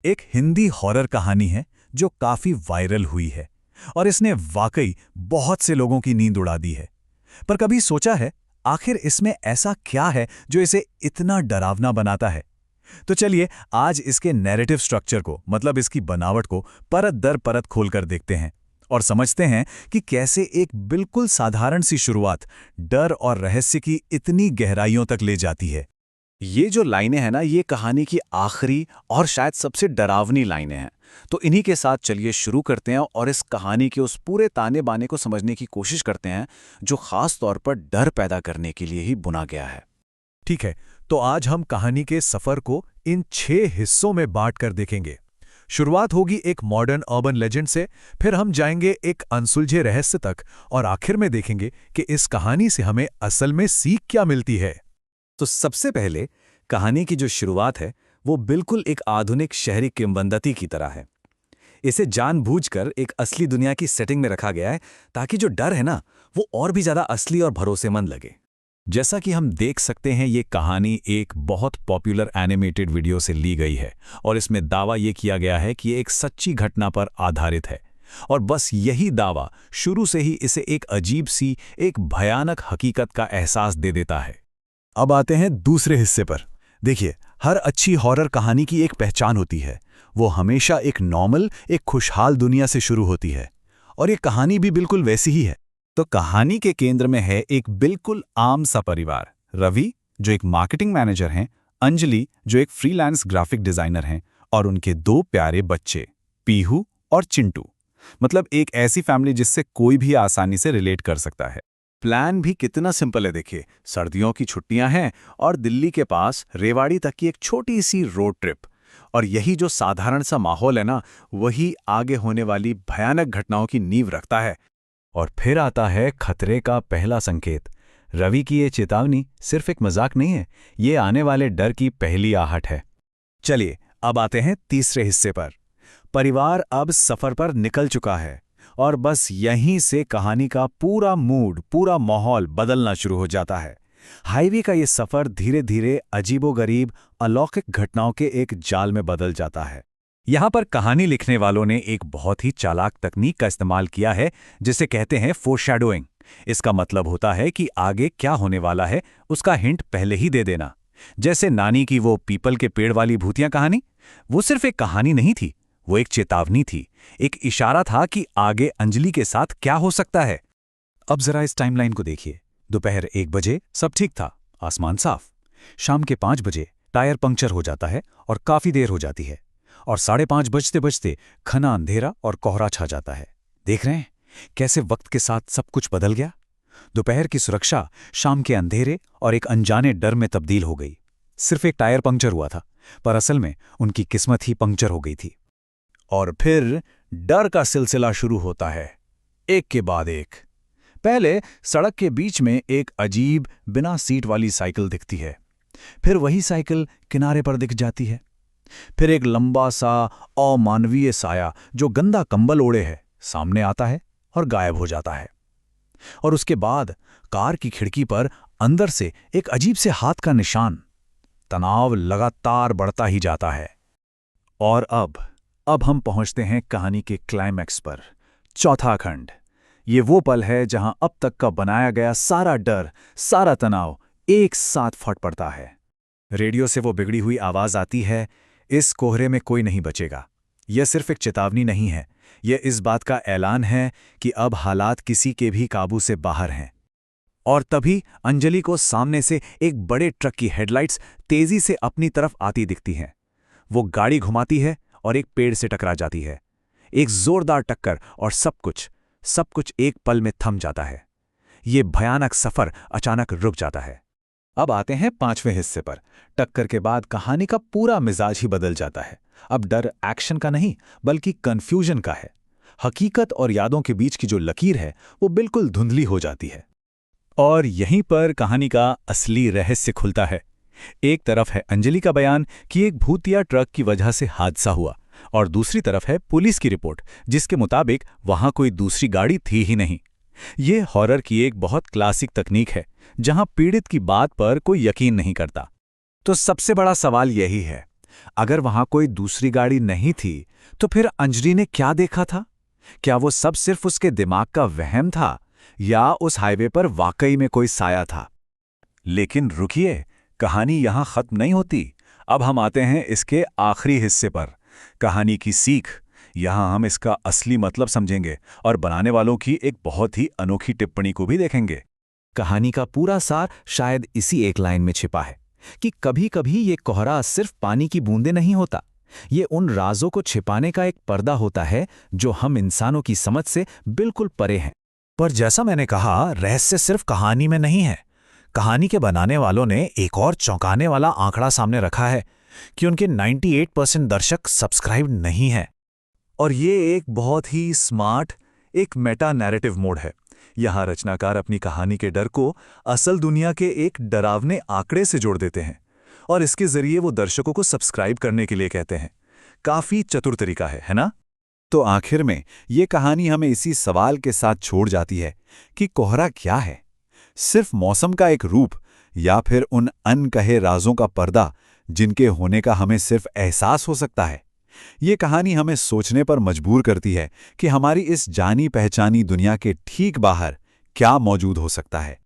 एक हिंदी हॉरर कहानी है जो काफी वायरल हुई है और इसने वाकई बहुत से लोगों की नींद उड़ा दी है। पर कभी सोचा है आखिर इसमें ऐसा क्या है जो इसे इतना डरावना बनाता है? तो चलिए आज इसके नैरेटिव स्ट्रक्चर को मतलब इसकी बनावट को परत दर परत खोलकर देखते हैं और समझते हैं कि कैसे एक बिल्कुल साधारण सी शुरुआत डर और रहस्य की इतनी गहराइयों तक ले जाती है। ये जो लाइनें हैं ना, ये कहानी की आखिरी और शायद सबसे डरावनी लाइनें हैं। तो इन्हीं के साथ चलिए शुरू करते हैं और इस कहानी के उस पूरे ताने बाने को समझने की कोशिश करते हैं जो खास तौर पर डर पैदा करने के लिए ही बुना गया है। ठीक है, तो आज हम कहानी के सफर को इन 6 हिस्सों में बांटकर देखेंगे। शुरुआत होगी एक मॉडर्न अर्बन लेजेंड से, फिर हम जाएंगे एक अनसुलझे रहस्य तक और आखिर में देखेंगे कि इस कहानी से हमें असल में सीख क्या मिलती है। तो सबसे पहले कहानी की जो शुरुआत है वो बिल्कुल एक आधुनिक शहरी किंवदंती की तरह है। इसे जानबूझकर एक असली दुनिया की सेटिंग में रखा गया है ताकि जो डर है ना, वो और भी ज्यादा असली और भरोसेमंद लगे। जैसा कि हम देख सकते हैं ये कहानी एक बहुत पॉपुलर एनिमेटेड वीडियो से ली गई है और इसमें दावा ये किया गया है कि ये एक सच्ची घटना पर आधारित है और बस यही दावा शुरू से ही इसे एक अजीब सी, एक भयानक हकीकत का एहसास दे देता है। अब आते हैं दूसरे हिस्से पर। देखिए, हर अच्छी हॉरर कहानी की एक पहचान होती है। वो हमेशा एक नॉर्मल, एक खुशहाल दुनिया से शुरू होती है और ये कहानी भी बिल्कुल वैसी ही है। तो कहानी के केंद्र में है एक बिल्कुल आम सा परिवार। रवि जो एक मार्केटिंग मैनेजर हैं, अंजलि जो एक फ्रीलांस ग्राफिक डिजाइनर हैं और उनके 2 प्यारे बच्चे पीहू और चिंटू। मतलब एक ऐसी फैमिली जिससे कोई भी आसानी से रिलेट कर सकता है। प्लान भी कितना सिंपल है, देखिए। सर्दियों की छुट्टियां हैं और दिल्ली के पास रेवाड़ी तक की एक छोटी सी रोड ट्रिप। और यही जो साधारण सा माहौल है ना, वही आगे होने वाली भयानक घटनाओं की नींव रखता है। और फिर आता है खतरे का पहला संकेत। रवि की ये चेतावनी सिर्फ एक मजाक नहीं है, ये आने वाले डर की पहली आहट है। चलिए अब आते हैं तीसरे हिस्से पर। परिवार अब सफर पर निकल चुका है और बस यहीं से कहानी का पूरा मूड, पूरा माहौल बदलना शुरू हो जाता है। हाईवे का ये सफर धीरे धीरे अजीबोगरीब अलौकिक घटनाओं के एक जाल में बदल जाता है। यहाँ पर कहानी लिखने वालों ने एक बहुत ही चालाक तकनीक का इस्तेमाल किया है जिसे कहते हैं फोरशैडोइंग। इसका मतलब होता है कि आगे क्या होने वाला है उसका हिंट पहले ही दे देना। जैसे नानी की वो पीपल के पेड़ वाली भूतिया कहानी, वो सिर्फ एक कहानी नहीं थी, वो एक चेतावनी थी, एक इशारा था कि आगे अंजलि के साथ क्या हो सकता है। अब जरा इस टाइमलाइन को देखिए। दोपहर 1 बजे सब ठीक था, आसमान साफ। शाम के 5 बजे टायर पंक्चर हो जाता है और काफी देर हो जाती है और 5:30 बजते बजते घना अंधेरा और कोहरा छा जाता है। देख रहे हैं कैसे वक्त के साथ सब कुछ बदल गया। दोपहर की सुरक्षा शाम के अंधेरे और एक अनजाने डर में तब्दील हो गई। सिर्फ एक टायर पंक्चर हुआ था, पर असल में उनकी किस्मत ही पंक्चर हो गई थी। और फिर डर का सिलसिला शुरू होता है, एक के बाद एक। पहले सड़क के बीच में एक अजीब बिना सीट वाली साइकिल दिखती है, फिर वही साइकिल किनारे पर दिख जाती है। फिर एक लंबा सा अमानवीय साया जो गंदा कंबल ओढ़े है सामने आता है और गायब हो जाता है। और उसके बाद कार की खिड़की पर अंदर से एक अजीब से हाथ का निशान। तनाव लगातार बढ़ता ही जाता है। और अब हम पहुंचते हैं कहानी के क्लाइमैक्स पर, चौथा खंड। ये वो पल है जहां अब तक का बनाया गया सारा डर, सारा तनाव एक साथ फट पड़ता है। रेडियो से वो बिगड़ी हुई आवाज आती है, इस कोहरे में कोई नहीं बचेगा। यह सिर्फ एक चेतावनी नहीं है, यह इस बात का ऐलान है कि अब हालात किसी के भी काबू से बाहर हैं। और तभी अंजलि को सामने से एक बड़े ट्रक की हेडलाइट्स तेजी से अपनी तरफ आती दिखती हैं। वो गाड़ी घुमाती है और एक पेड़ से टकरा जाती है। एक जोरदार टक्कर और सब कुछ एक पल में थम जाता है। ये भयानक सफर अचानक रुक जाता है। अब आते हैं 5वें हिस्से पर। टक्कर के बाद कहानी का पूरा मिजाज ही बदल जाता है। अब डर एक्शन का नहीं बल्कि कंफ्यूजन का है। हकीकत और यादों के बीच की जो लकीर है वो बिल्कुल धुंधली हो जाती है। और यहीं पर कहानी का असली रहस्य खुलता है। एक तरफ है अंजलि का बयान कि एक भूतिया ट्रक की वजह से हादसा हुआ और दूसरी तरफ है पुलिस की रिपोर्ट जिसके मुताबिक वहां कोई दूसरी गाड़ी थी ही नहीं। ये हॉरर की एक बहुत क्लासिक तकनीक है, जहां पीड़ित की बात पर कोई यकीन नहीं करता। तो सबसे बड़ा सवाल यही है, अगर वहां कोई दूसरी गाड़ी नहीं थी तो फिर अंजलि ने क्या देखा था? क्या वो सब सिर्फ उसके दिमाग का वहम था या उस हाईवे पर वाकई में कोई साया था? लेकिन रुकिए, कहानी यहां खत्म नहीं होती। अब हम आते हैं इसके आखिरी हिस्से पर, कहानी की सीख। यहां हम इसका असली मतलब समझेंगे और बनाने वालों की एक बहुत ही अनोखी टिप्पणी को भी देखेंगे। कहानी का पूरा सार शायद इसी एक लाइन में छिपा है कि कभी-कभी ये कोहरा सिर्फ पानी की बूंदें नहीं होता। ये उन राजों को छिपाने का एक पर्दा होता है जो हम इंसानों की समझ से बिल्कुल परे हैं। पर जैसा मैंने कहा, रहस्य सिर्फ कहानी में नहीं है। कहानी के बनाने वालों ने एक और चौंकाने वाला आंकड़ा सामने रखा है कि उनके 98% दर्शक सब्सक्राइब नहीं हैं। और ये एक बहुत ही स्मार्ट, एक मेटा नैरेटिव मोड है। यहाँ रचनाकार अपनी कहानी के डर को असल दुनिया के एक डरावने आंकड़े से जोड़ देते हैं और इसके जरिए वो दर्शकों को सब्सक्राइब करने के लिए कहते हैं। काफी चतुर तरीका है ना? तो आखिर में ये कहानी हमें इसी सवाल के साथ छोड़ जाती है कि कोहरा क्या है? सिर्फ मौसम का एक रूप या फिर उन अनकहे राजों का पर्दा जिनके होने का हमें सिर्फ एहसास हो सकता है? ये कहानी हमें सोचने पर मजबूर करती है कि हमारी इस जानी पहचानी दुनिया के ठीक बाहर क्या मौजूद हो सकता है।